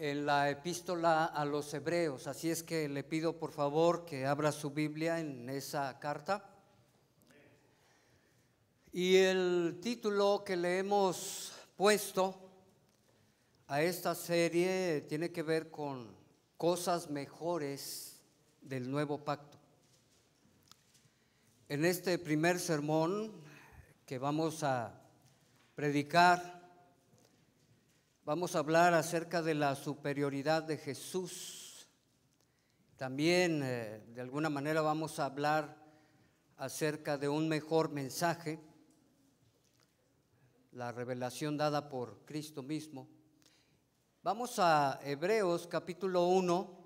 en la epístola a los Hebreos, así es que le pido por favor que abra su Biblia en esa carta. Y el título que le hemos puesto a esta serie tiene que ver con cosas mejores del nuevo pacto. En este primer sermón que vamos a predicar, vamos a hablar acerca de la superioridad de Jesús. También de alguna manera vamos a hablar acerca de un mejor mensaje, la revelación dada por Cristo mismo. Vamos a Hebreos capítulo 1,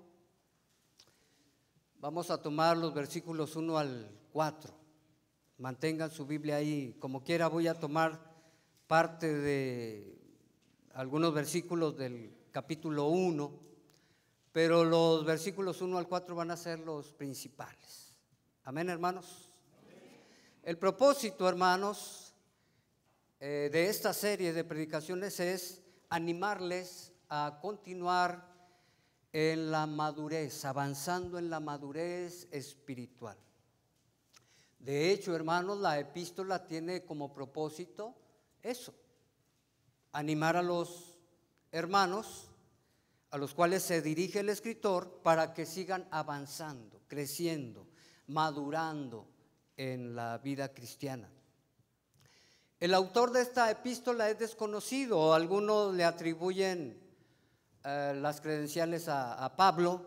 vamos a tomar los versículos 1 al 4. Mantengan su Biblia ahí, como quiera voy a tomar parte de algunos versículos del capítulo 1, pero los versículos 1 al 4 van a ser los principales. Amén, hermanos. El propósito, hermanos, de esta serie de predicaciones es animarles a continuar en la madurez, avanzando en la madurez espiritual. De hecho, hermanos, la epístola tiene como propósito eso: animar a los hermanos a los cuales se dirige el escritor para que sigan avanzando, creciendo, madurando en la vida cristiana. El autor de esta epístola es desconocido, algunos le atribuyen las credenciales a Pablo,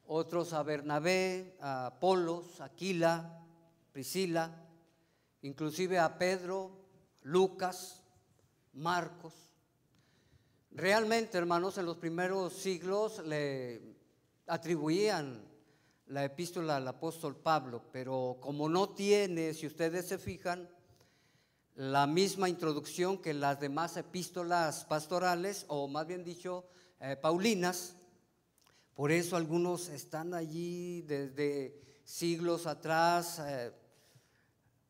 otros a Bernabé, a Apolos, Aquila, Priscila, inclusive a Pedro, Lucas, Marcos. Realmente, hermanos, en los primeros siglos le atribuían la epístola al apóstol Pablo, pero como no tiene, si ustedes se fijan, la misma introducción que las demás epístolas pastorales, o más bien dicho, paulinas, por eso algunos están allí desde siglos atrás,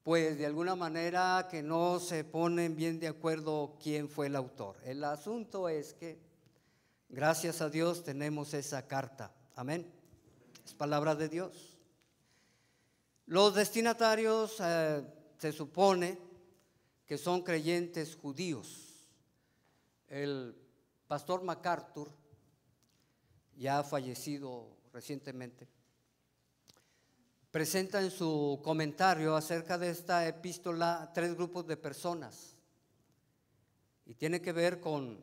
pues de alguna manera que no se ponen bien de acuerdo quién fue el autor. El asunto es que, gracias a Dios, tenemos esa carta. Amén. Es palabra de Dios. Los destinatarios se supone que son creyentes judíos. El pastor MacArthur, ya fallecido recientemente, presenta en su comentario acerca de esta epístola tres grupos de personas, y tiene que ver con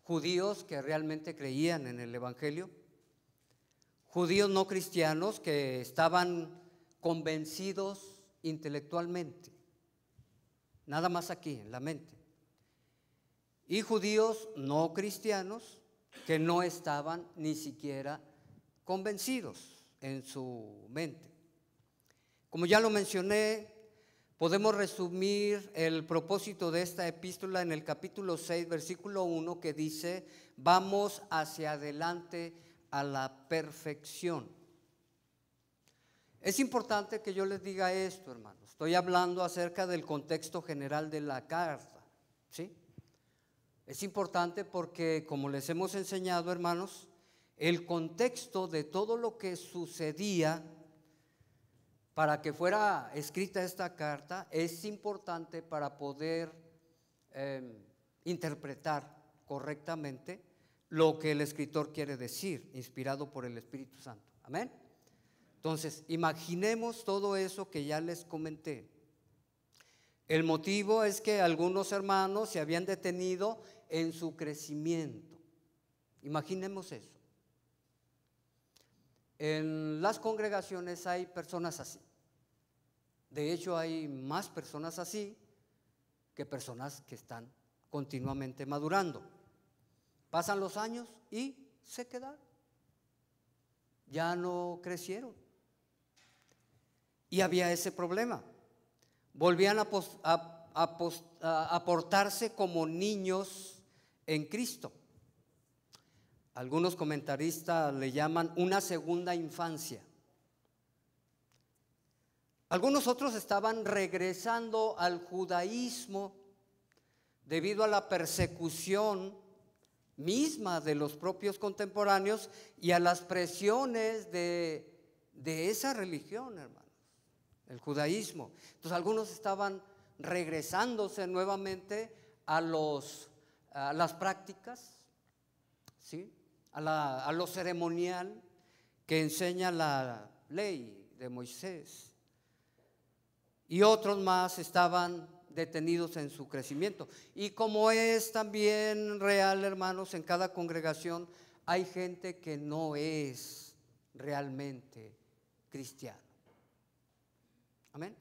judíos que realmente creían en el evangelio, judíos no cristianos que estaban convencidos intelectualmente, nada más aquí en la mente, y judíos no cristianos que no estaban ni siquiera convencidos en su mente. Como ya lo mencioné, podemos resumir el propósito de esta epístola en el capítulo 6, versículo 1, que dice: vamos hacia adelante a la perfección. Es importante que yo les diga esto, hermanos. Estoy hablando acerca del contexto general de la carta, ¿sí? Es importante porque, como les hemos enseñado, hermanos, el contexto de todo lo que sucedía para que fuera escrita esta carta es importante para poder interpretar correctamente lo que el escritor quiere decir, inspirado por el Espíritu Santo. Amén. Entonces, imaginemos todo eso que ya les comenté. El motivo es que algunos hermanos se habían detenido en su crecimiento. Imaginemos eso. En las congregaciones hay personas así. De hecho, hay más personas así que personas que están continuamente madurando. Pasan los años y se quedaron. Ya no crecieron. Y había ese problema. Volvían a portarse como niños en Cristo. Algunos comentaristas le llaman una segunda infancia. Algunos otros estaban regresando al judaísmo debido a la persecución misma de los propios contemporáneos y a las presiones de esa religión, hermanos, el judaísmo. Entonces algunos estaban regresándose nuevamente a las prácticas, ¿sí? a lo ceremonial que enseña la ley de Moisés, y otros más estaban detenidos en su crecimiento. Y como es también real, hermanos, en cada congregación hay gente que no es realmente cristiano. Amén.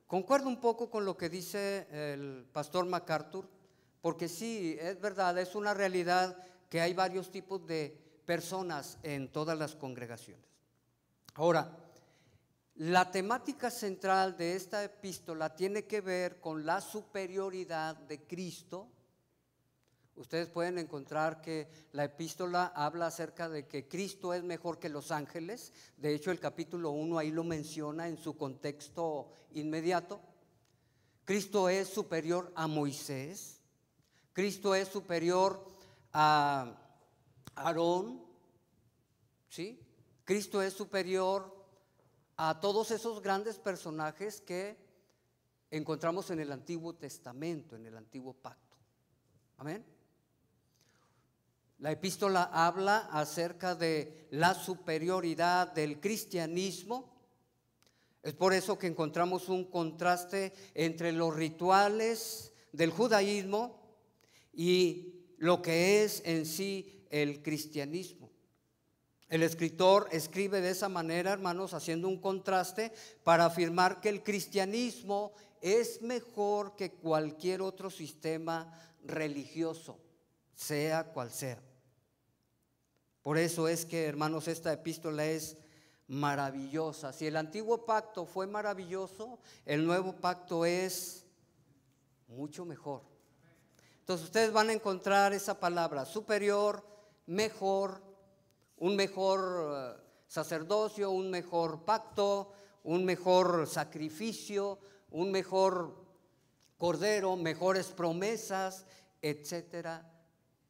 Concuerdo un poco con lo que dice el pastor MacArthur, porque sí, es verdad, es una realidad que hay varios tipos de personas en todas las congregaciones. Ahora, la temática central de esta epístola tiene que ver con la superioridad de Cristo. Ustedes pueden encontrar que la epístola habla acerca de que Cristo es mejor que los ángeles. De hecho, el capítulo 1 ahí lo menciona en su contexto inmediato. Cristo es superior a Moisés. Cristo es superior a Aarón, ¿sí? Cristo es superior a todos esos grandes personajes que encontramos en el Antiguo Testamento, en el Antiguo Pacto. Amén. La epístola habla acerca de la superioridad del cristianismo. Es por eso que encontramos un contraste entre los rituales del judaísmo y lo que es en sí el cristianismo. El escritor escribe de esa manera, hermanos, haciendo un contraste para afirmar que el cristianismo es mejor que cualquier otro sistema religioso, sea cual sea. Por eso es que, hermanos, esta epístola es maravillosa. Si el antiguo pacto fue maravilloso, el nuevo pacto es mucho mejor. Entonces ustedes van a encontrar esa palabra: superior, mejor, un mejor sacerdocio, un mejor pacto, un mejor sacrificio, un mejor cordero, mejores promesas, etcétera,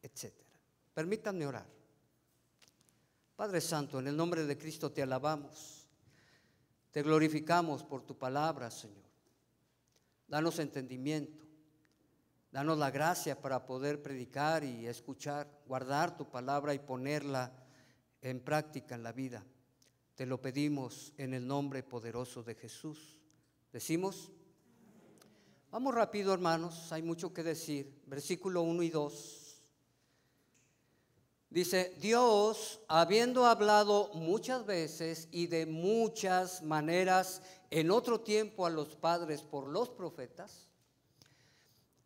etcétera. Permítanme orar. Padre Santo, en el nombre de Cristo te alabamos, te glorificamos por tu palabra, Señor. Danos entendimiento, danos la gracia para poder predicar y escuchar, guardar tu palabra y ponerla en práctica en la vida. Te lo pedimos en el nombre poderoso de Jesús. ¿Decimos? Vamos rápido, hermanos, hay mucho que decir. Versículo 1 y 2. Dice: Dios, habiendo hablado muchas veces y de muchas maneras en otro tiempo a los padres por los profetas,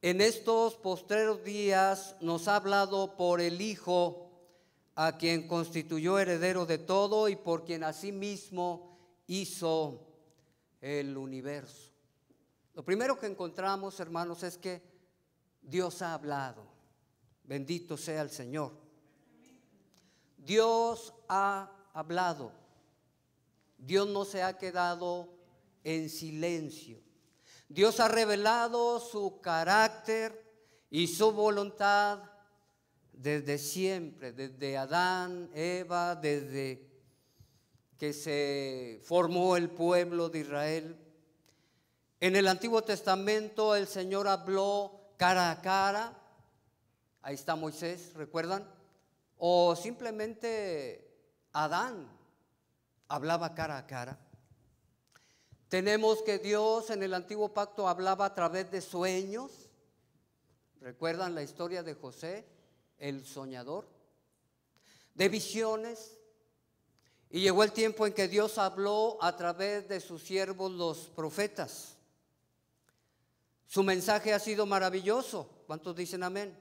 en estos postreros días nos ha hablado por el Hijo, a quien constituyó heredero de todo y por quien asimismo hizo el universo. Lo primero que encontramos, hermanos, es que Dios ha hablado. Bendito sea el Señor. Dios ha hablado. Dios no se ha quedado en silencio. Dios ha revelado su carácter y su voluntad desde siempre, desde Adán, Eva, desde que se formó el pueblo de Israel. En el Antiguo Testamento el Señor habló cara a cara. Ahí está Moisés, ¿recuerdan? O simplemente Adán hablaba cara a cara. Tenemos que Dios en el Antiguo Pacto hablaba a través de sueños. ¿Recuerdan la historia de José, el soñador? De visiones. Y llegó el tiempo en que Dios habló a través de sus siervos los profetas. Su mensaje ha sido maravilloso. ¿Cuántos dicen amén?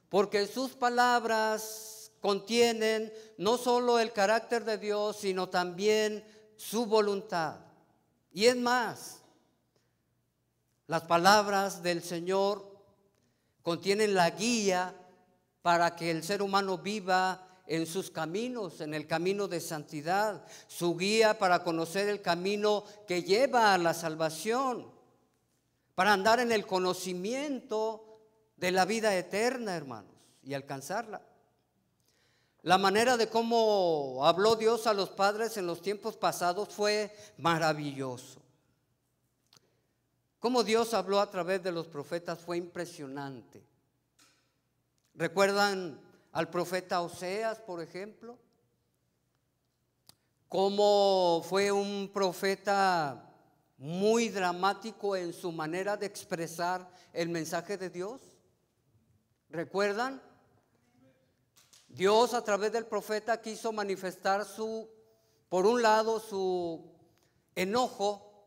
Porque sus palabras contienen no solo el carácter de Dios, sino también su voluntad. Y es más, las palabras del Señor contienen la guía para que el ser humano viva en sus caminos, en el camino de santidad, su guía para conocer el camino que lleva a la salvación, para andar en el conocimiento de la vida eterna, hermanos. y alcanzarla. La manera de cómo habló Dios a los padres en los tiempos pasados fue maravilloso. Cómo Dios habló a través de los profetas fue impresionante. ¿Recuerdan al profeta Oseas, por ejemplo? Cómo fue un profeta muy dramático en su manera de expresar el mensaje de Dios. ¿Recuerdan? Dios a través del profeta quiso manifestar por un lado, su enojo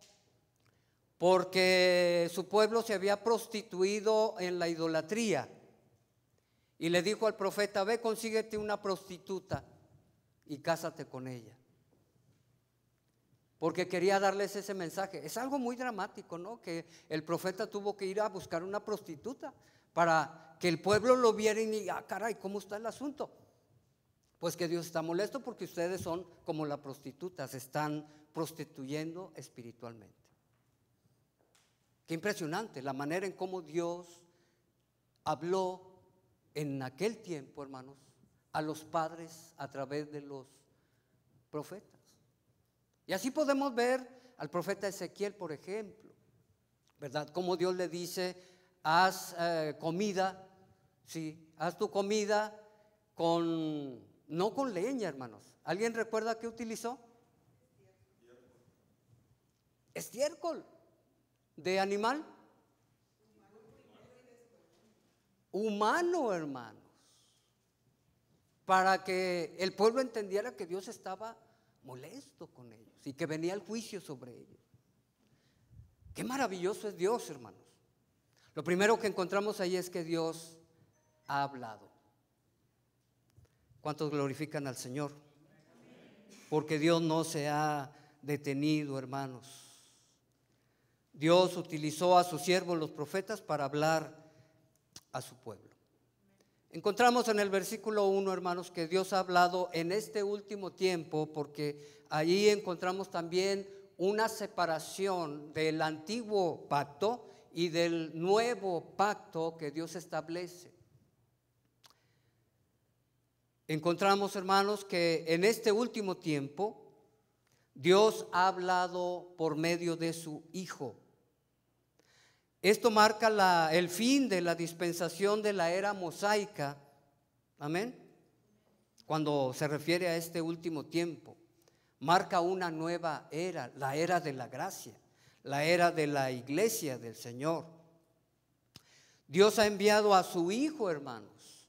porque su pueblo se había prostituido en la idolatría. Y le dijo al profeta: ve, consíguete una prostituta y cásate con ella. Porque quería darles ese mensaje. Es algo muy dramático, ¿no? Que el profeta tuvo que ir a buscar una prostituta para que el pueblo lo viera y diga: caray, ¿cómo está el asunto? Pues que Dios está molesto porque ustedes son como la prostituta, se están prostituyendo espiritualmente. Qué impresionante la manera en cómo Dios habló en aquel tiempo, hermanos, a los padres a través de los profetas. Y así podemos ver al profeta Ezequiel, por ejemplo, ¿verdad? Como Dios le dice: haz comida, sí, haz tu comida no con leña, hermanos. ¿Alguien recuerda qué utilizó? Estiércol. ¿De animal? Humano, hermanos. Para que el pueblo entendiera que Dios estaba molesto con ellos y que venía el juicio sobre ellos. Qué maravilloso es Dios, hermanos. Lo primero que encontramos ahí es que Dios ha hablado. ¿Cuántos glorifican al Señor? Porque Dios no se ha detenido, hermanos. Dios utilizó a sus siervos los profetas para hablar a su pueblo. Encontramos en el versículo 1, hermanos, que Dios ha hablado en este último tiempo, porque ahí encontramos también una separación del antiguo pacto y del nuevo pacto que Dios establece. Encontramos, hermanos, que en este último tiempo Dios ha hablado por medio de su Hijo. Esto marca el fin de la dispensación de la era mosaica, amén, cuando se refiere a este último tiempo. Marca una nueva era, la era de la gracia, la era de la iglesia del Señor. Dios ha enviado a su Hijo, hermanos,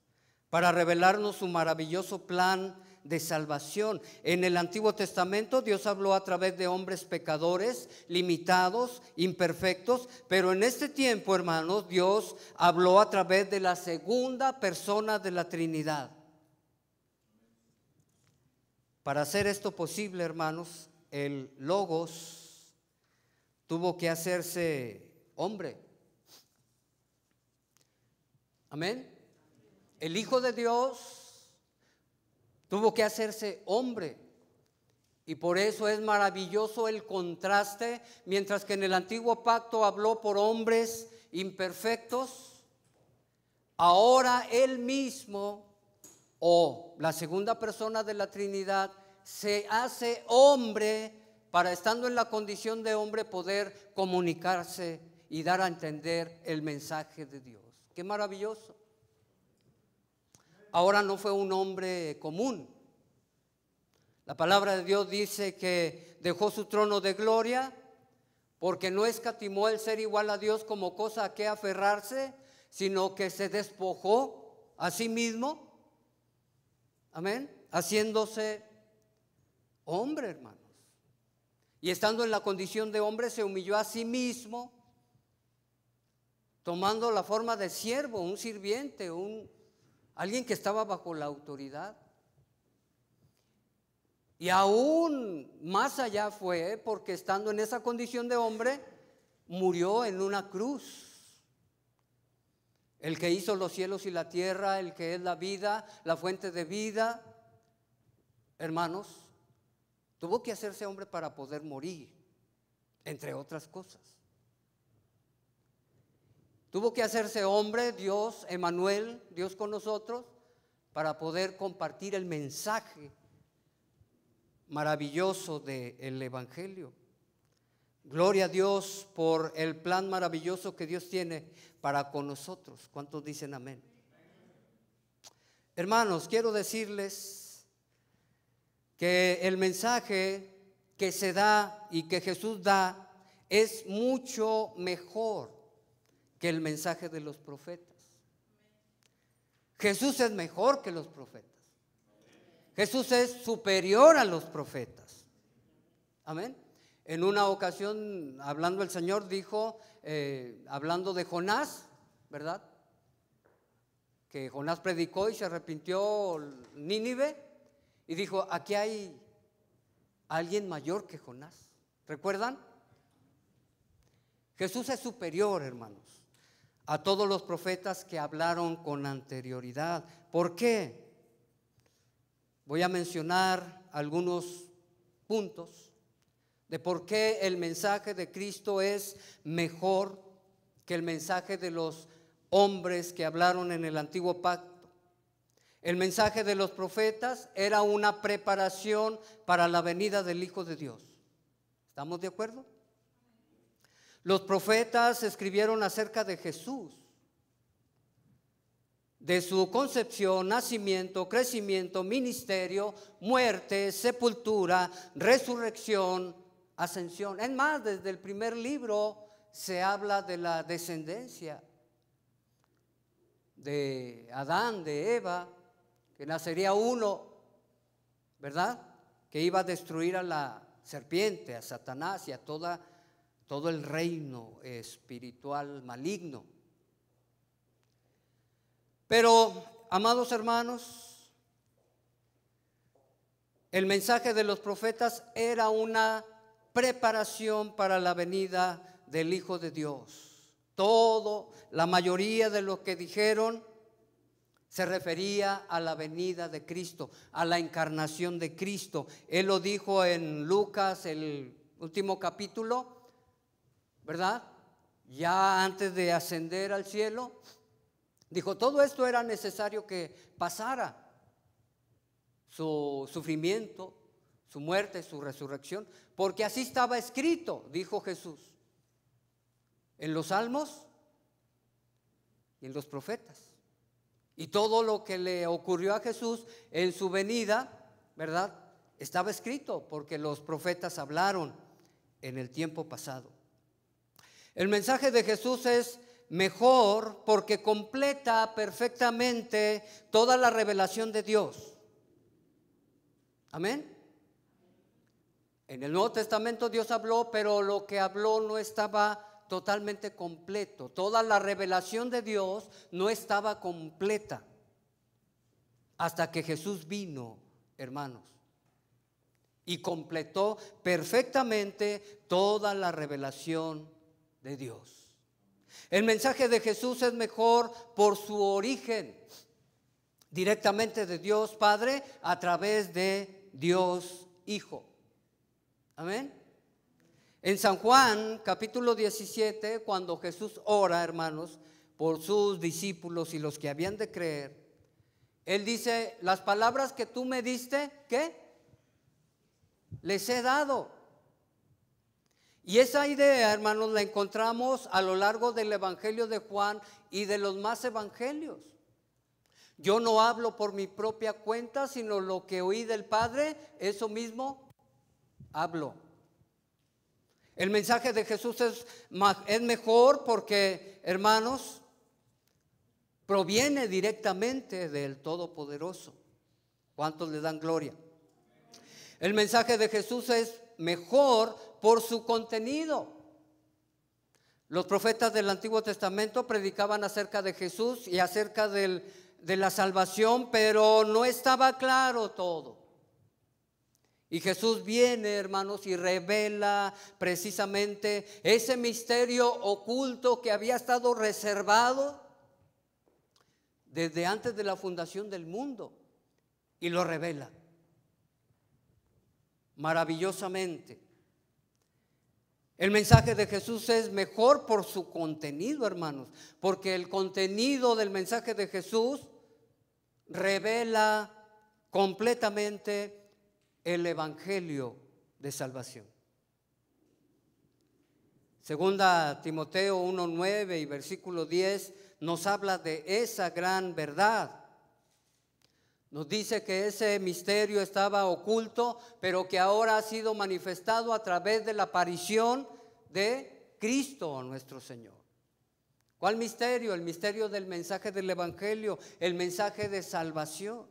para revelarnos su maravilloso plan de salvación. En el Antiguo Testamento Dios habló a través de hombres pecadores, limitados, imperfectos, pero en este tiempo, hermanos, Dios habló a través de la segunda persona de la Trinidad. Para hacer esto posible, hermanos, el Logos tuvo que hacerse hombre. Amén. El Hijo de Dios tuvo que hacerse hombre, y por eso es maravilloso el contraste. Mientras que en el antiguo pacto habló por hombres imperfectos, ahora Él mismo, o la segunda persona de la Trinidad, se hace hombre para, estando en la condición de hombre, poder comunicarse y dar a entender el mensaje de Dios. Qué maravilloso. Ahora no fue un hombre común. La palabra de Dios dice que dejó su trono de gloria porque no escatimó el ser igual a Dios como cosa a que aferrarse, sino que se despojó a sí mismo, amén, haciéndose hombre, hermanos. Y estando en la condición de hombre, se humilló a sí mismo, tomando la forma de siervo, un sirviente, alguien que estaba bajo la autoridad. Y aún más allá fue, porque estando en esa condición de hombre, murió en una cruz. El que hizo los cielos y la tierra, el que es la vida, la fuente de vida, hermanos, tuvo que hacerse hombre para poder morir, entre otras cosas. Tuvo que hacerse hombre, Dios, Emmanuel, Dios con nosotros, para poder compartir el mensaje maravilloso del Evangelio. Gloria a Dios por el plan maravilloso que Dios tiene para con nosotros. ¿Cuántos dicen amén? Hermanos, quiero decirles que el mensaje que se da y que Jesús da es mucho mejor que el mensaje de los profetas. Jesús es mejor que los profetas. Jesús es superior a los profetas. Amén. En una ocasión, hablando el Señor, dijo, hablando de Jonás, ¿verdad? Que Jonás predicó y se arrepintió Nínive y dijo, aquí hay alguien mayor que Jonás. ¿Recuerdan? Jesús es superior, hermanos, a todos los profetas que hablaron con anterioridad. ¿Por qué? Voy a mencionar algunos puntos de por qué el mensaje de Cristo es mejor que el mensaje de los hombres que hablaron en el antiguo pacto. El mensaje de los profetas era una preparación para la venida del Hijo de Dios. ¿Estamos de acuerdo? Los profetas escribieron acerca de Jesús, de su concepción, nacimiento, crecimiento, ministerio, muerte, sepultura, resurrección, ascensión. Es más, desde el primer libro se habla de la descendencia de Adán, de Eva, que nacería uno, ¿verdad? Que iba a destruir a la serpiente, a Satanás y a todo el reino espiritual maligno. Pero, amados hermanos, el mensaje de los profetas era una preparación para la venida del Hijo de Dios. La mayoría de lo que dijeron se refería a la venida de Cristo, a la encarnación de Cristo. Él lo dijo en Lucas, el último capítulo, ¿verdad? Ya antes de ascender al cielo, dijo, todo esto era necesario que pasara, su sufrimiento, su muerte, su resurrección, porque así estaba escrito, dijo Jesús, en los salmos y en los profetas. Y todo lo que le ocurrió a Jesús en su venida, ¿verdad? Estaba escrito porque los profetas hablaron en el tiempo pasado. El mensaje de Jesús es mejor porque completa perfectamente toda la revelación de Dios. Amén. En el Nuevo Testamento Dios habló, pero lo que habló no estaba totalmente completo. Toda la revelación de Dios no estaba completa hasta que Jesús vino, hermanos, y completó perfectamente toda la revelación de Dios. El mensaje de Jesús es mejor por su origen, directamente de Dios Padre a través de Dios Hijo. Amén. En San Juan capítulo 17, cuando Jesús ora, hermanos, por sus discípulos y los que habían de creer, Él dice, las palabras que tú me diste, ¿qué? Les he dado. Y esa idea, hermanos, la encontramos a lo largo del Evangelio de Juan y de los más evangelios. Yo no hablo por mi propia cuenta, sino lo que oí del Padre, eso mismo hablo. El mensaje de Jesús es mejor porque, hermanos, proviene directamente del Todopoderoso. ¿Cuántos le dan gloria? El mensaje de Jesús es mejor por su contenido. Los profetas del Antiguo Testamento predicaban acerca de Jesús y acerca de la salvación, pero no estaba claro todo. Y Jesús viene, hermanos, y revela precisamente ese misterio oculto que había estado reservado desde antes de la fundación del mundo, y lo revela maravillosamente. El mensaje de Jesús es mejor por su contenido, hermanos, porque el contenido del mensaje de Jesús revela completamente el evangelio de salvación. Segunda Timoteo 1:9 y versículo 10 nos habla de esa gran verdad. Nos dice que ese misterio estaba oculto, pero que ahora ha sido manifestado a través de la aparición de Cristo nuestro Señor. ¿Cuál misterio? El misterio del mensaje del evangelio, el mensaje de salvación.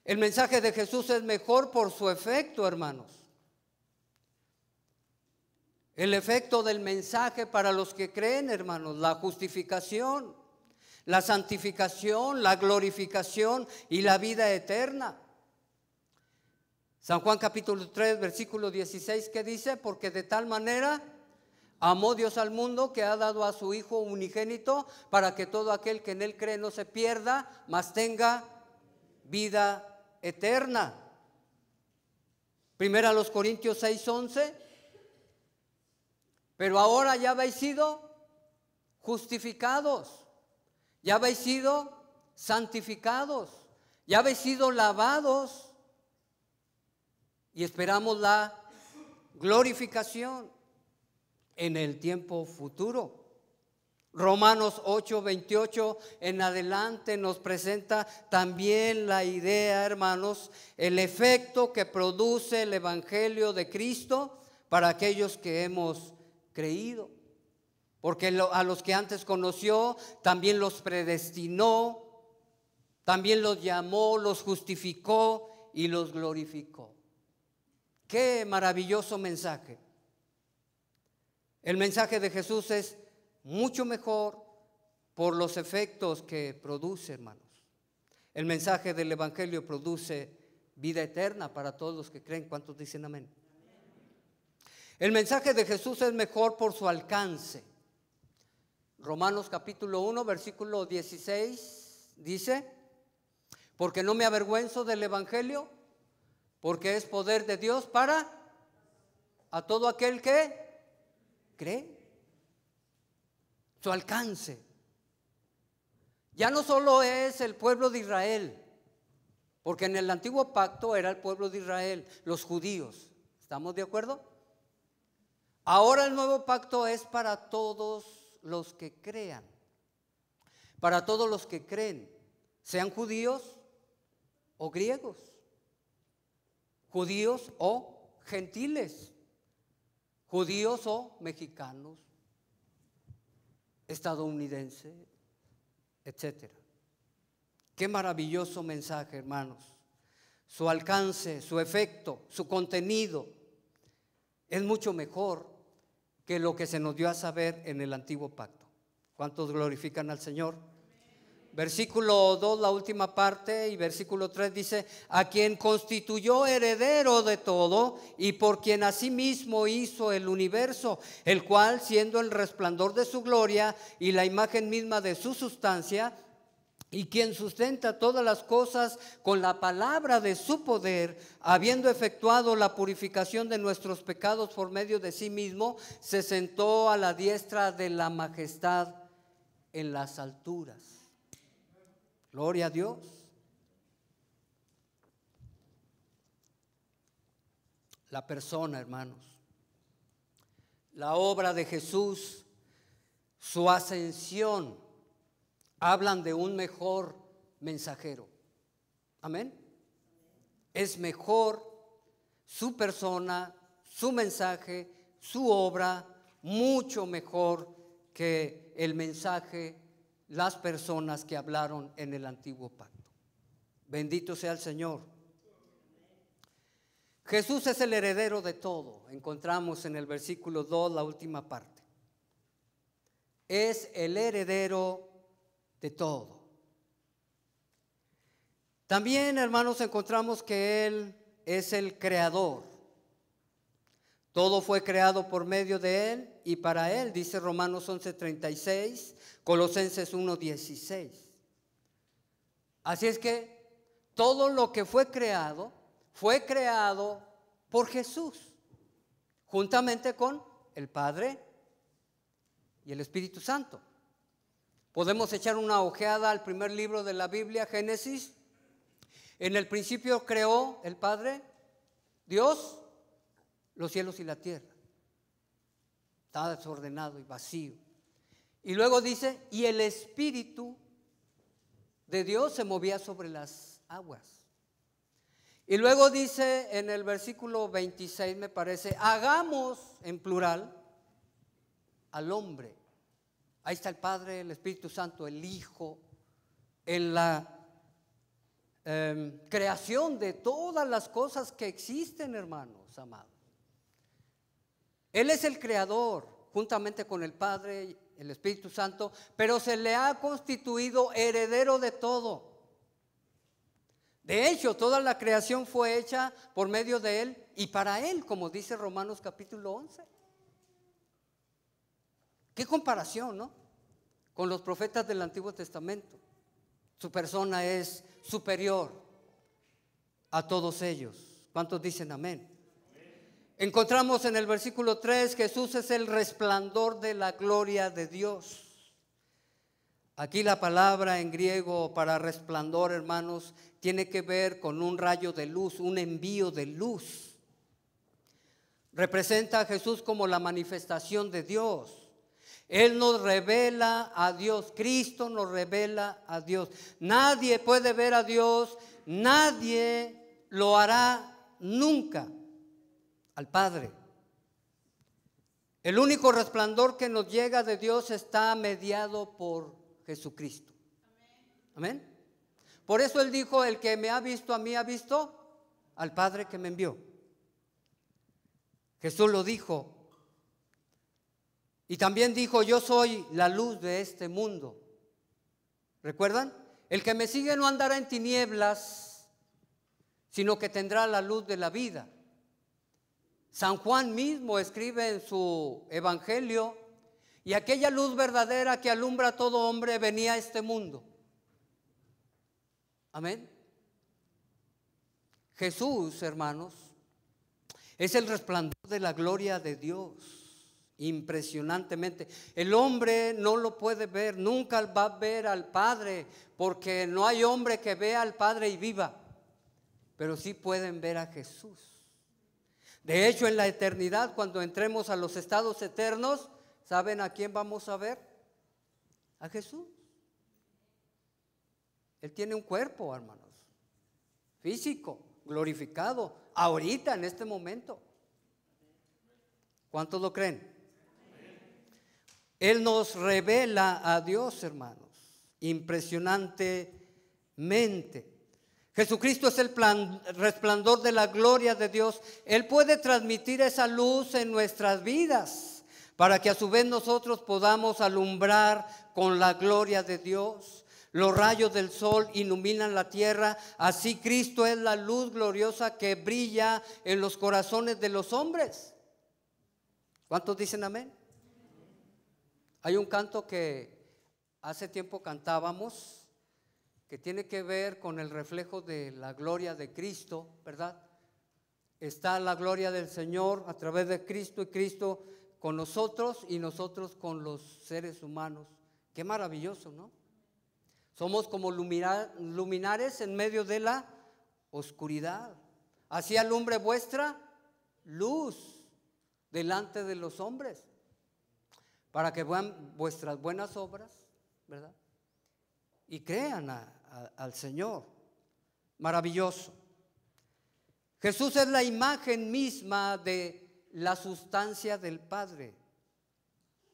El mensaje de Jesús es mejor por su efecto, hermanos. El efecto del mensaje para los que creen, hermanos, la justificación, la santificación, la glorificación y la vida eterna. San Juan capítulo 3 versículo 16, ¿qué dice? Porque de tal manera amó Dios al mundo que ha dado a su Hijo unigénito para que todo aquel que en él cree no se pierda, mas tenga vida eterna. Primera a los Corintios 6:11. Pero ahora ya habéis sido justificados, ya habéis sido santificados, ya habéis sido lavados y esperamos la glorificación en el tiempo futuro. Romanos 8:28 en adelante nos presenta también la idea, hermanos, el efecto que produce el evangelio de Cristo para aquellos que hemos creído. Porque a los que antes conoció también los predestinó, también los llamó, los justificó y los glorificó. Qué maravilloso mensaje. El mensaje de Jesús es mucho mejor por los efectos que produce, hermanos. El mensaje del evangelio produce vida eterna para todos los que creen. ¿Cuántos dicen amén? El mensaje de Jesús es mejor por su alcance. Romanos capítulo 1 versículo 16 dice: porque no me avergüenzo del evangelio, porque es poder de Dios para a todo aquel que cree. Su alcance ya no solo es el pueblo de Israel, porque en el antiguo pacto era el pueblo de Israel, los judíos. ¿Estamos de acuerdo? Ahora el nuevo pacto es para todos los que crean, para todos los que creen, sean judíos o griegos, judíos o gentiles, judíos o mexicanos, estadounidenses, etcétera. Qué maravilloso mensaje, hermanos. Su alcance, su efecto, su contenido es mucho mejor que lo que se nos dio a saber en el antiguo pacto. ¿Cuántos glorifican al Señor? Versículo 2, la última parte, y versículo 3 dice: a quien constituyó heredero de todo y por quien asimismo hizo el universo, el cual, siendo el resplandor de su gloria y la imagen misma de su sustancia, y quien sustenta todas las cosas con la palabra de su poder, habiendo efectuado la purificación de nuestros pecados por medio de sí mismo, se sentó a la diestra de la majestad en las alturas. Gloria a Dios. La persona, hermanos, la obra de Jesús, su ascensión, hablan de un mejor mensajero. Amén. Es mejor su persona, su mensaje, su obra, mucho mejor que el mensaje, las personas que hablaron en el antiguo pacto. Bendito sea el Señor. Jesús es el heredero de todo. Encontramos en el versículo 2 la última parte. Es el heredero de todo. También, hermanos, encontramos que Él es el creador. Todo fue creado por medio de Él y para Él, dice Romanos 11:36, Colosenses 1:16. Así es que todo lo que fue creado por Jesús. juntamente con el Padre y el Espíritu Santo. Podemos echar una ojeada al primer libro de la Biblia, Génesis. En el principio creó el Padre, Dios, los cielos y la tierra. Estaba desordenado y vacío. Y luego dice, y el Espíritu de Dios se movía sobre las aguas. Y luego dice en el versículo 26, me parece, hagamos en plural al hombre. Ahí está el Padre, el Espíritu Santo, el Hijo, en la creación de todas las cosas que existen, hermanos amados. Él es el creador, juntamente con el Padre, el Espíritu Santo, pero se le ha constituido heredero de todo. De hecho, toda la creación fue hecha por medio de Él y para Él, como dice Romanos capítulo 11. Qué comparación, ¿no? Con los profetas del Antiguo Testamento. Su persona es superior a todos ellos. ¿Cuántos dicen amén? Encontramos en el versículo 3, Jesús es el resplandor de la gloria de Dios. Aquí la palabra en griego para resplandor, hermanos, tiene que ver con un rayo de luz, un envío de luz. Representa a Jesús como la manifestación de Dios. Él nos revela a Dios, Cristo nos revela a Dios. Nadie puede ver a Dios, nadie lo hará nunca al Padre. El único resplandor que nos llega de Dios está mediado por Jesucristo. Amén. Por eso Él dijo, el que me ha visto a mí ha visto al Padre que me envió. Jesús lo dijo. Y también dijo, yo soy la luz de este mundo. ¿Recuerdan? El que me sigue no andará en tinieblas, sino que tendrá la luz de la vida. San Juan mismo escribe en su evangelio, y aquella luz verdadera que alumbra a todo hombre venía a este mundo. Amén. Jesús, hermanos, es el resplandor de la gloria de Dios. Impresionantemente. El hombre no lo puede ver, nunca va a ver al Padre, porque no hay hombre que vea al Padre y viva, pero sí pueden ver a Jesús. De hecho, en la eternidad, cuando entremos a los estados eternos, ¿saben a quién vamos a ver? A Jesús. Él tiene un cuerpo, hermanos, físico, glorificado, ahorita, en este momento. ¿Cuántos lo creen? Él nos revela a Dios, hermanos, impresionantemente. Jesucristo es el resplandor de la gloria de Dios. Él puede transmitir esa luz en nuestras vidas para que a su vez nosotros podamos alumbrar con la gloria de Dios. Los rayos del sol iluminan la tierra, así Cristo es la luz gloriosa que brilla en los corazones de los hombres. ¿Cuántos dicen amén? Hay un canto que hace tiempo cantábamos, que tiene que ver con el reflejo de la gloria de Cristo, ¿verdad? Está la gloria del Señor a través de Cristo y Cristo con nosotros y nosotros con los seres humanos. Qué maravilloso, ¿no? Somos como luminares en medio de la oscuridad. Así alumbre vuestra luz delante de los hombres, para que vean vuestras buenas obras, ¿verdad? Y crean al Señor. Maravilloso. Jesús es la imagen misma de la sustancia del Padre.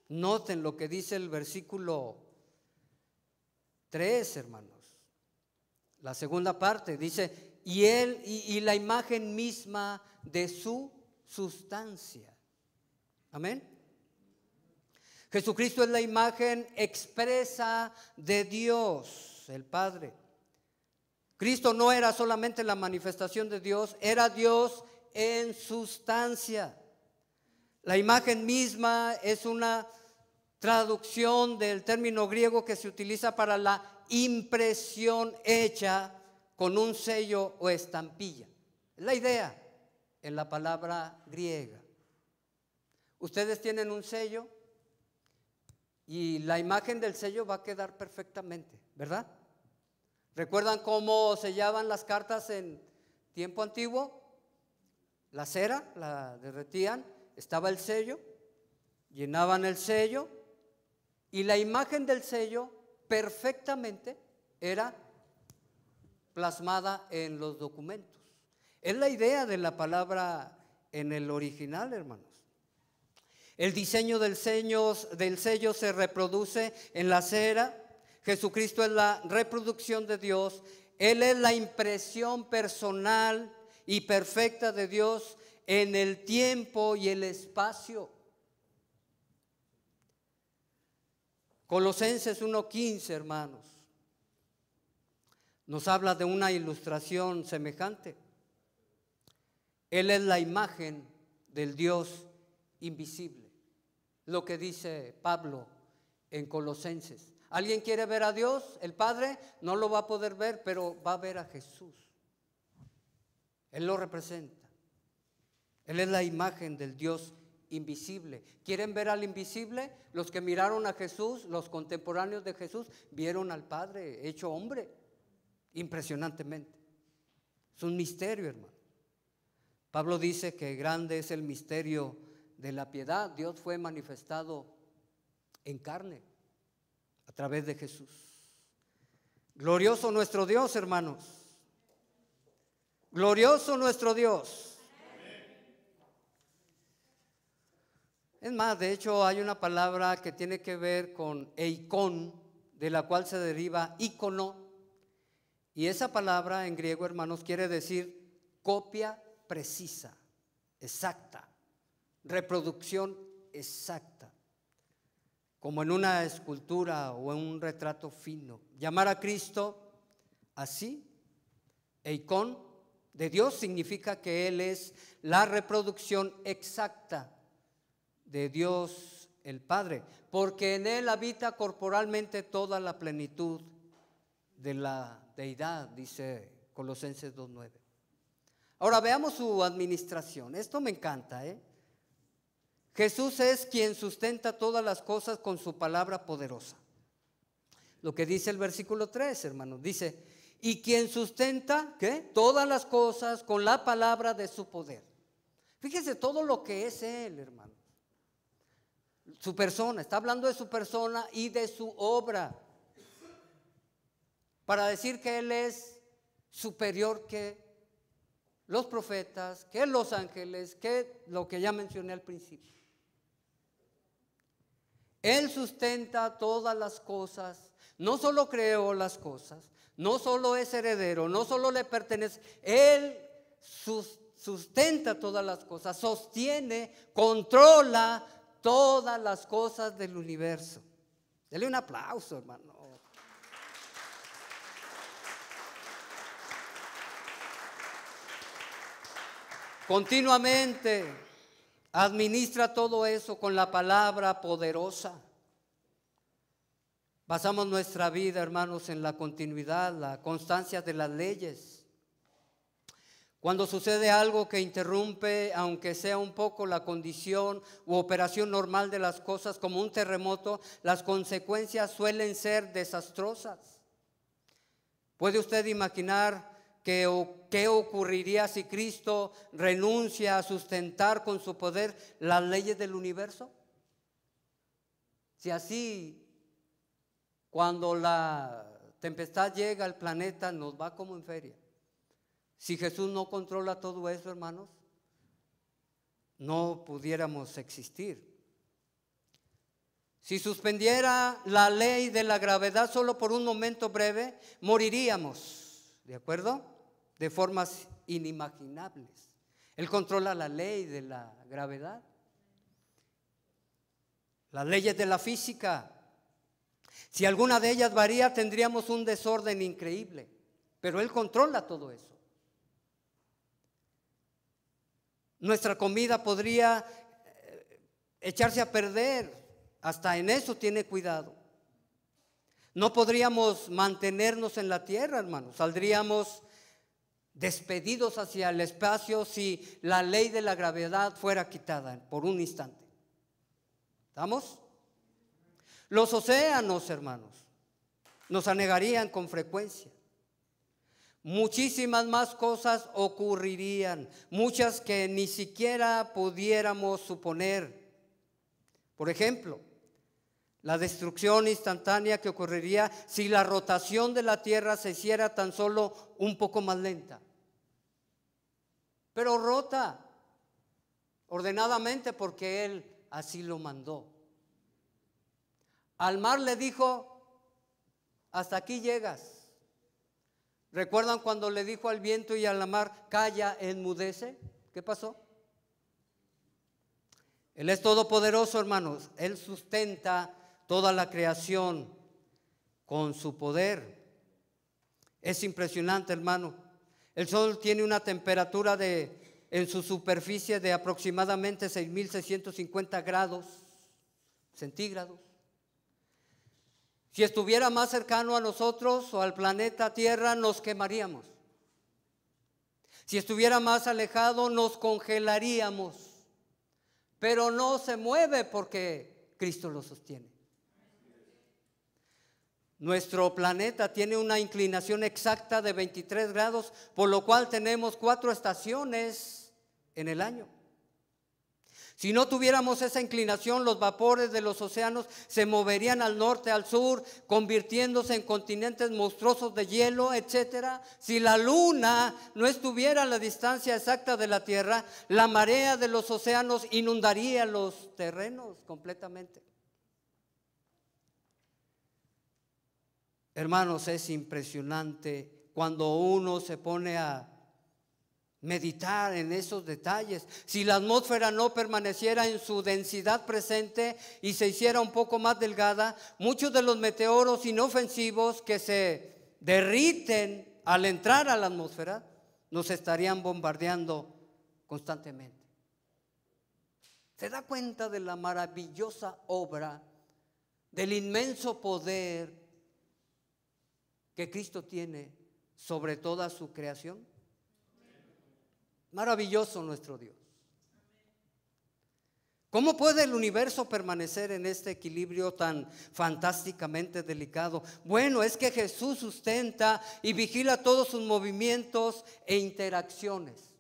Noten lo que dice el versículo 3, hermanos. La segunda parte dice, y Él y la imagen misma de su sustancia. Amén. Jesucristo es la imagen expresa de Dios, el Padre. Cristo no era solamente la manifestación de Dios, era Dios en sustancia. La imagen misma es una traducción del término griego que se utiliza para la impresión hecha con un sello o estampilla. Es la idea en la palabra griega. Ustedes tienen un sello y la imagen del sello va a quedar perfectamente, ¿verdad? ¿Recuerdan cómo sellaban las cartas en tiempo antiguo? La cera, la derretían, estaba el sello, llenaban el sello y la imagen del sello perfectamente era plasmada en los documentos. Es la idea de la palabra en el original, hermanos. El diseño del sello se reproduce en la cera. Jesucristo es la reproducción de Dios. Él es la impresión personal y perfecta de Dios en el tiempo y el espacio. Colosenses 1:15, hermanos, nos habla de una ilustración semejante. Él es la imagen del Dios invisible. Lo que dice Pablo en Colosenses. ¿Alguien quiere ver a Dios? El Padre no lo va a poder ver, pero va a ver a Jesús. Él lo representa. Él es la imagen del Dios invisible. ¿Quieren ver al invisible? Los que miraron a Jesús, los contemporáneos de Jesús, vieron al Padre hecho hombre, impresionantemente. Es un misterio, hermano. Pablo dice que grande es el misterio de la piedad. Dios fue manifestado en carne a través de Jesús. Glorioso nuestro Dios, hermanos. Glorioso nuestro Dios. Es más, de hecho hay una palabra que tiene que ver con eikon, de la cual se deriva ícono, y esa palabra en griego, hermanos, quiere decir copia precisa, exacta, reproducción exacta, como en una escultura o en un retrato fino. Llamar a Cristo así, eikon, de Dios, significa que Él es la reproducción exacta de Dios el Padre, porque en Él habita corporalmente toda la plenitud de la deidad, dice Colosenses 2:9. Ahora veamos su administración. Esto me encanta, Jesús es quien sustenta todas las cosas con su palabra poderosa. Lo que dice el versículo 3, hermanos, dice: y quien sustenta, ¿qué? Todas las cosas con la palabra de su poder. Fíjese todo lo que es Él, hermano. Su persona, está hablando de su persona y de su obra, para decir que Él es superior que los profetas, que los ángeles, que lo que ya mencioné al principio. Él sustenta todas las cosas, no solo creó las cosas, no solo es heredero, no solo le pertenece, Él sustenta todas las cosas, sostiene, controla todas las cosas del universo. Dele un aplauso, hermano. Continuamente administra todo eso con la palabra poderosa. Basamos nuestra vida, hermanos, en la continuidad, la constancia de las leyes. Cuando sucede algo que interrumpe, aunque sea un poco, la condición u operación normal de las cosas, como un terremoto, las consecuencias suelen ser desastrosas. ¿Puede usted imaginar qué ocurriría si Cristo renuncia a sustentar con su poder las leyes del universo? Si así, cuando la tempestad llega al planeta, nos va como en feria. Si Jesús no controla todo eso, hermanos, no pudiéramos existir. Si suspendiera la ley de la gravedad solo por un momento breve, moriríamos, ¿de acuerdo? De formas inimaginables. Él controla la ley de la gravedad, las leyes de la física. Si alguna de ellas varía, tendríamos un desorden increíble, pero Él controla todo eso. Nuestra comida podría echarse a perder, hasta en eso tiene cuidado. No podríamos mantenernos en la tierra, hermanos, saldríamos despedidos hacia el espacio si la ley de la gravedad fuera quitada por un instante. ¿Estamos? Los océanos, hermanos, nos anegarían con frecuencia. Muchísimas más cosas ocurrirían, muchas que ni siquiera pudiéramos suponer. Por ejemplo, la destrucción instantánea que ocurriría si la rotación de la Tierra se hiciera tan solo un poco más lenta. Pero rota ordenadamente porque Él así lo mandó. Al mar le dijo: hasta aquí llegas. ¿Recuerdan cuando le dijo al viento y a la mar: calla, enmudece? ¿Qué pasó? Él es todopoderoso, hermanos. Él sustenta toda la creación con su poder. Es impresionante, hermano. El sol tiene una temperatura en su superficie de aproximadamente 6.650 grados centígrados. Si estuviera más cercano a nosotros o al planeta Tierra, nos quemaríamos. Si estuviera más alejado, nos congelaríamos. Pero no se mueve porque Cristo lo sostiene. Nuestro planeta tiene una inclinación exacta de 23 grados, por lo cual tenemos 4 estaciones en el año. Si no tuviéramos esa inclinación, los vapores de los océanos se moverían al norte, al sur, convirtiéndose en continentes monstruosos de hielo, etc. Si la luna no estuviera a la distancia exacta de la Tierra, la marea de los océanos inundaría los terrenos completamente. Hermanos, es impresionante cuando uno se pone a meditar en esos detalles. Si la atmósfera no permaneciera en su densidad presente y se hiciera un poco más delgada, muchos de los meteoros inofensivos que se derriten al entrar a la atmósfera nos estarían bombardeando constantemente. ¿Se da cuenta de la maravillosa obra, del inmenso poder que Cristo tiene sobre toda su creación? Maravilloso nuestro Dios. ¿Cómo puede el universo permanecer en este equilibrio tan fantásticamente delicado? Bueno, es que Jesús sustenta y vigila todos sus movimientos e interacciones.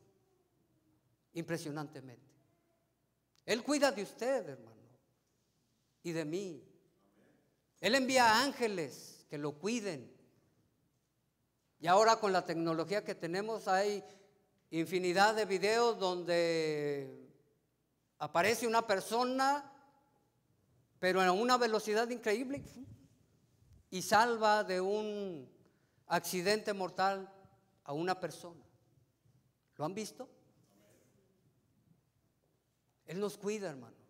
Impresionantemente. Él cuida de usted, hermano, y de mí. Él envía ángeles que lo cuiden. Y ahora con la tecnología que tenemos hay infinidad de videos donde aparece una persona, pero a una velocidad increíble, y salva de un accidente mortal a una persona. ¿Lo han visto? Él nos cuida, hermanos.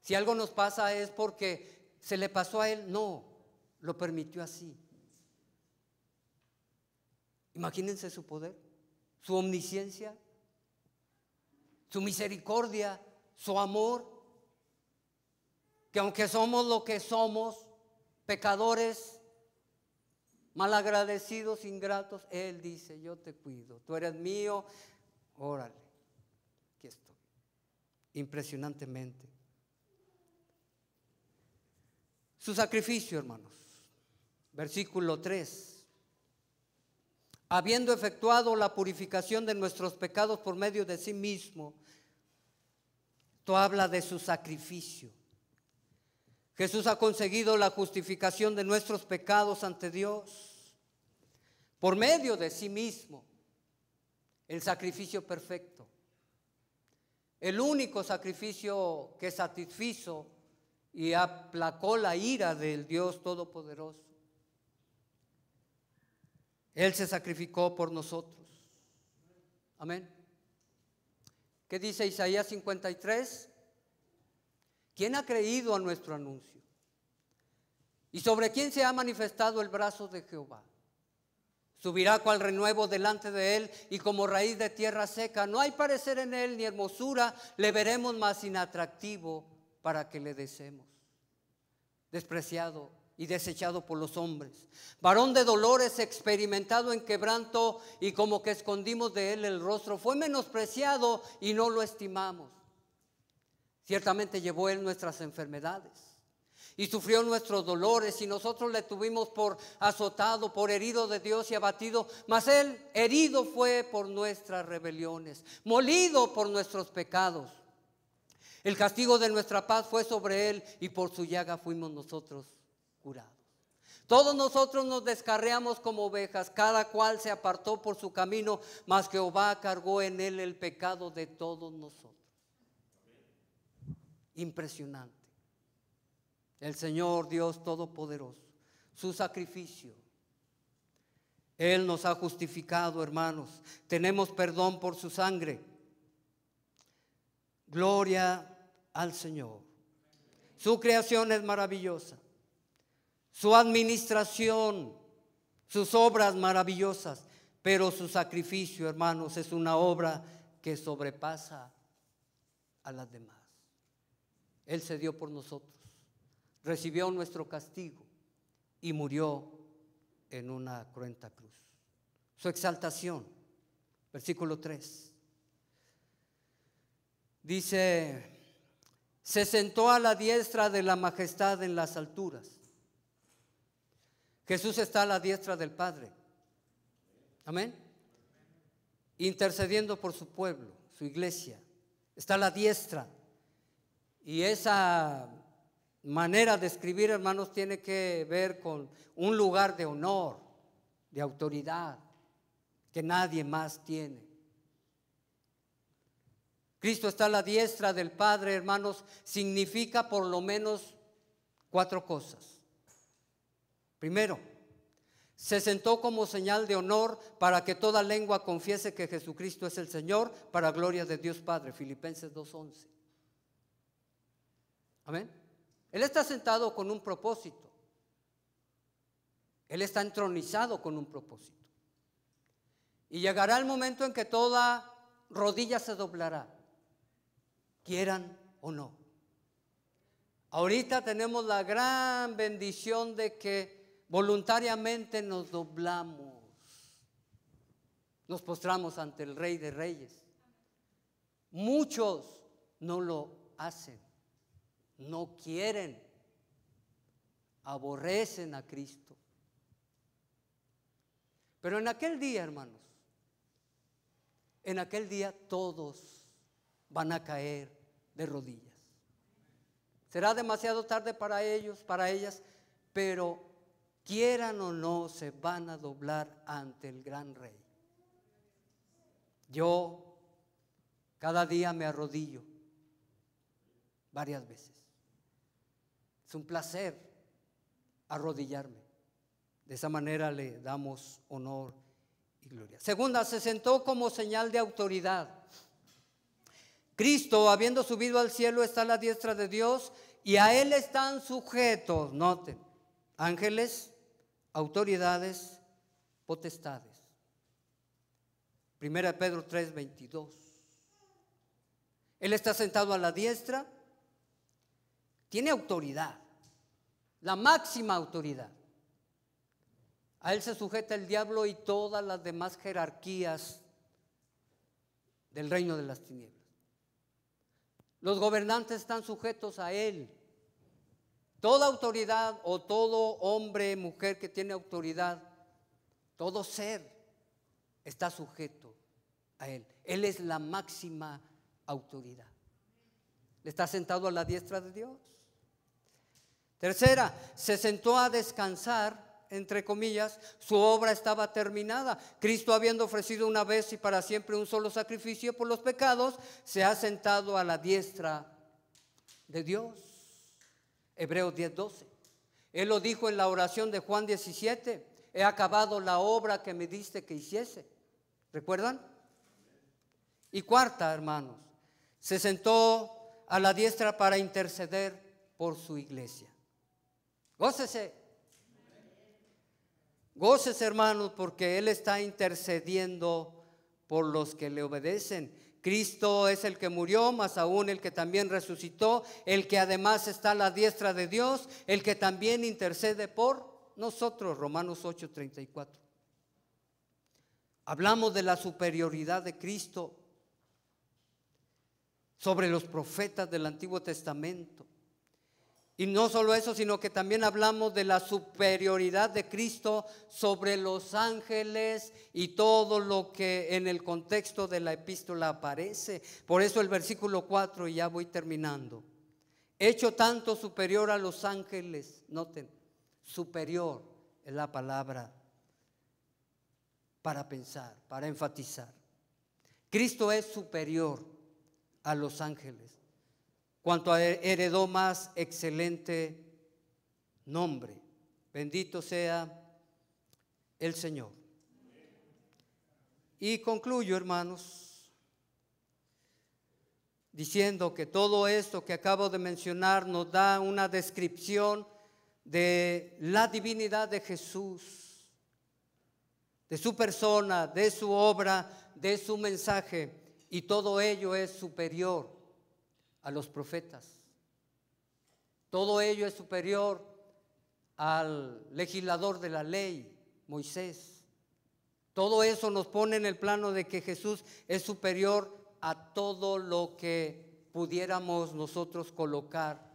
Si algo nos pasa es porque se le pasó a Él. No, lo permitió así. Imagínense su poder, su omnisciencia, su misericordia, su amor, que aunque somos lo que somos, pecadores, malagradecidos, ingratos, Él dice: yo te cuido, tú eres mío, órale, aquí estoy. Impresionantemente. Su sacrificio, hermanos, versículo 3. Habiendo efectuado la purificación de nuestros pecados por medio de sí mismo. Esto habla de su sacrificio. Jesús ha conseguido la justificación de nuestros pecados ante Dios por medio de sí mismo. El sacrificio perfecto. El único sacrificio que satisfizo y aplacó la ira del Dios Todopoderoso. Él se sacrificó por nosotros. Amén. ¿Qué dice Isaías 53? ¿Quién ha creído a nuestro anuncio? ¿Y sobre quién se ha manifestado el brazo de Jehová? Subirá cual renuevo delante de él y como raíz de tierra seca. No hay parecer en él ni hermosura, le veremos más inatractivo para que le deseemos. Despreciado y desechado por los hombres, varón de dolores, experimentado en quebranto, y como que escondimos de él el rostro. Fue menospreciado y no lo estimamos. Ciertamente llevó Él nuestras enfermedades y sufrió nuestros dolores, y nosotros le tuvimos por azotado, por herido de Dios y abatido. Mas Él herido fue por nuestras rebeliones, molido por nuestros pecados. El castigo de nuestra paz fue sobre Él, y por su llaga fuimos nosotros curados. Todos nosotros nos descarriamos como ovejas, cada cual se apartó por su camino, mas Jehová cargó en Él el pecado de todos nosotros. Impresionante. El Señor Dios Todopoderoso, su sacrificio. Él nos ha justificado, hermanos. Tenemos perdón por su sangre. Gloria al Señor. Su creación es maravillosa. Su administración, sus obras maravillosas. Pero su sacrificio, hermanos, es una obra que sobrepasa a las demás. Él se dio por nosotros, recibió nuestro castigo y murió en una cruenta cruz. Su exaltación, versículo 3, dice: se sentó a la diestra de la majestad en las alturas. Jesús está a la diestra del Padre, amén, intercediendo por su pueblo, su iglesia. Está a la diestra. Y esa manera de escribir, hermanos, tiene que ver con un lugar de honor, de autoridad, que nadie más tiene. Cristo está a la diestra del Padre, hermanos, significa por lo menos 4 cosas. Primero, se sentó como señal de honor para que toda lengua confiese que Jesucristo es el Señor, para gloria de Dios Padre. Filipenses 2:11. Amén. Él está sentado con un propósito. Él está entronizado con un propósito. Y llegará el momento en que toda rodilla se doblará, quieran o no. Ahorita tenemos la gran bendición de que voluntariamente nos doblamos, nos postramos ante el Rey de Reyes. Muchos no lo hacen. No quieren, aborrecen a Cristo. Pero en aquel día, hermanos, en aquel día todos van a caer de rodillas. Será demasiado tarde para ellos, para ellas, pero quieran o no, se van a doblar ante el gran Rey. Yo cada día me arrodillo varias veces. Es un placer arrodillarme. De esa manera le damos honor y gloria. Segunda, se sentó como señal de autoridad. Cristo, habiendo subido al cielo, está a la diestra de Dios, y a Él están sujetos, noten, ángeles, autoridades, potestades. 1 Pedro 3:22. Él está sentado a la diestra. Tiene autoridad, la máxima autoridad. A Él se sujeta el diablo y todas las demás jerarquías del reino de las tinieblas. Los gobernantes están sujetos a Él. Toda autoridad o todo hombre, mujer que tiene autoridad, todo ser está sujeto a Él. Él es la máxima autoridad. Está sentado a la diestra de Dios. Tercera, se sentó a descansar, entre comillas. Su obra estaba terminada. Cristo, habiendo ofrecido una vez y para siempre un solo sacrificio por los pecados, se ha sentado a la diestra de Dios. Hebreos 10:12. Él lo dijo en la oración de Juan 17: he acabado la obra que me diste que hiciese. ¿Recuerdan? Y cuarta, hermanos, se sentó a la diestra para interceder por su iglesia. Gócese. Gócese, hermanos, porque Él está intercediendo por los que le obedecen. Cristo es el que murió, más aún el que también resucitó, el que además está a la diestra de Dios, el que también intercede por nosotros. Romanos 8:34. Hablamos de la superioridad de Cristo. sobre los profetas del Antiguo Testamento. Y no solo eso, sino que también hablamos de la superioridad de Cristo sobre los ángeles y todo lo que en el contexto de la epístola aparece. Por eso el versículo 4, y ya voy terminando. Hecho tanto superior a los ángeles, noten, superior es la palabra para pensar, para enfatizar. Cristo es superior a los ángeles, cuanto heredó más excelente nombre. Bendito sea el Señor. Y concluyo, hermanos, diciendo que todo esto que acabo de mencionar nos da una descripción de la divinidad de Jesús, de su persona, de su obra, de su mensaje, y todo ello es superior a los profetas. Todo ello es superior al legislador de la ley, Moisés. Todo eso nos pone en el plano de que Jesús es superior a todo lo que pudiéramos nosotros colocar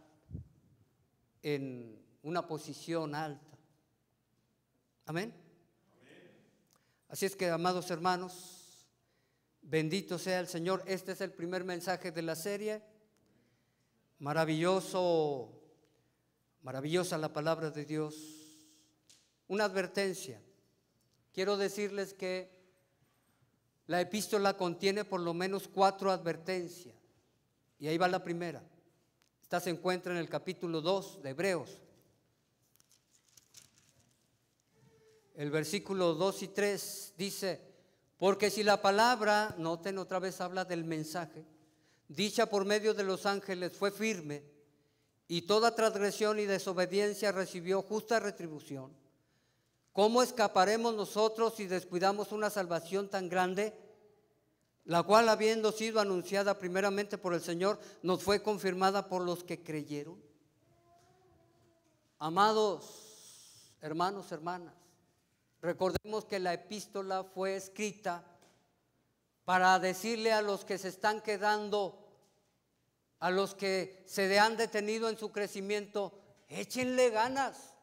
en una posición alta. Amén. Así es que, amados hermanos, bendito sea el Señor. Este es el primer mensaje de la serie. Maravillosa la palabra de Dios. Una advertencia. Quiero decirles que la epístola contiene por lo menos 4 advertencias. Y ahí va la primera. Esta se encuentra en el capítulo 2 de Hebreos. El versículo 2 y 3 dice: porque si la palabra, noten otra vez, habla del mensaje, dicha por medio de los ángeles fue firme, y toda transgresión y desobediencia recibió justa retribución, ¿cómo escaparemos nosotros si descuidamos una salvación tan grande, la cual, habiendo sido anunciada primeramente por el Señor, nos fue confirmada por los que creyeron? Amados hermanos, hermanas, recordemos que la epístola fue escrita para decirle a los que se están quedando, a los que se han detenido en su crecimiento: échenle ganas,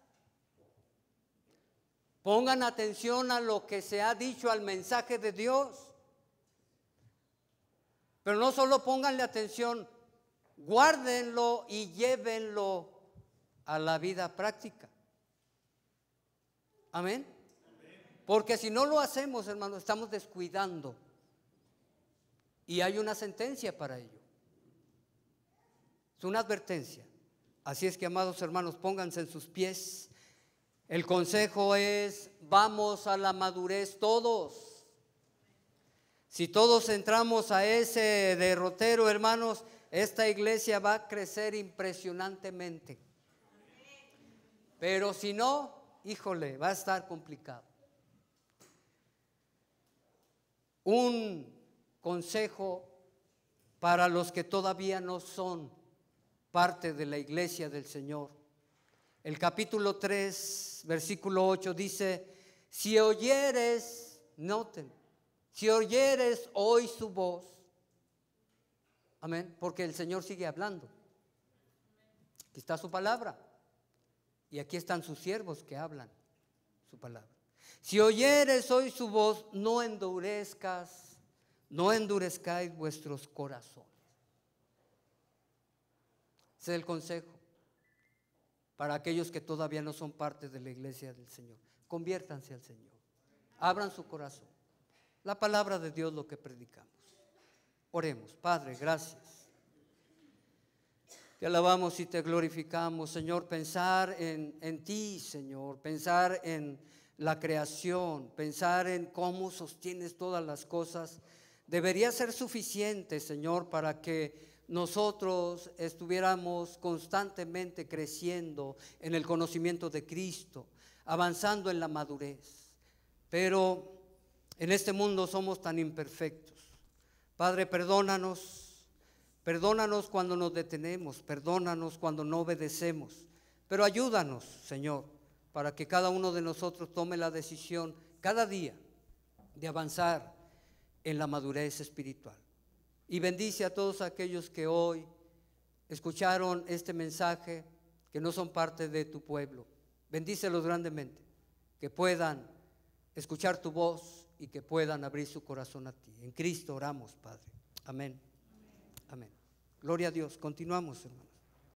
pongan atención a lo que se ha dicho, al mensaje de Dios. Pero no solo pónganle atención, guárdenlo y llévenlo a la vida práctica. Amén. Porque si no lo hacemos, hermanos, estamos descuidando. Y hay una sentencia para ello. Es una advertencia. Así es que, amados hermanos, pónganse en sus pies. El consejo es: vamos a la madurez todos. Si todos entramos a ese derrotero, hermanos, esta iglesia va a crecer impresionantemente. Pero si no, híjole, va a estar complicado. Un consejo para los que todavía no son parte de la iglesia del Señor. El capítulo 3, versículo 8 dice: si oyeres, noten, si oyeres hoy su voz. Amén, porque el Señor sigue hablando. Aquí está su palabra. Y aquí están sus siervos que hablan su palabra. Si oyeres hoy su voz, no endurezcáis vuestros corazones. Ese es el consejo para aquellos que todavía no son parte de la iglesia del Señor. Conviértanse al Señor. Abran su corazón. La palabra de Dios, lo que predicamos. Oremos. Padre, gracias. Te alabamos y te glorificamos, Señor. Pensar en ti, Señor. Pensar en la creación. Pensar en cómo sostienes todas las cosas. Debería ser suficiente, Señor, para que nosotros estuviéramos constantemente creciendo en el conocimiento de Cristo, avanzando en la madurez. Pero en este mundo somos tan imperfectos. Padre, perdónanos cuando nos detenemos, perdónanos cuando no obedecemos, pero ayúdanos, Señor, para que cada uno de nosotros tome la decisión cada día de avanzar en la madurez espiritual. Y bendice a todos aquellos que hoy escucharon este mensaje, que no son parte de tu pueblo. Bendícelos grandemente, que puedan escuchar tu voz y que puedan abrir su corazón a ti. En Cristo oramos, Padre. Amén. Amén. Gloria a Dios. Continuamos, hermano.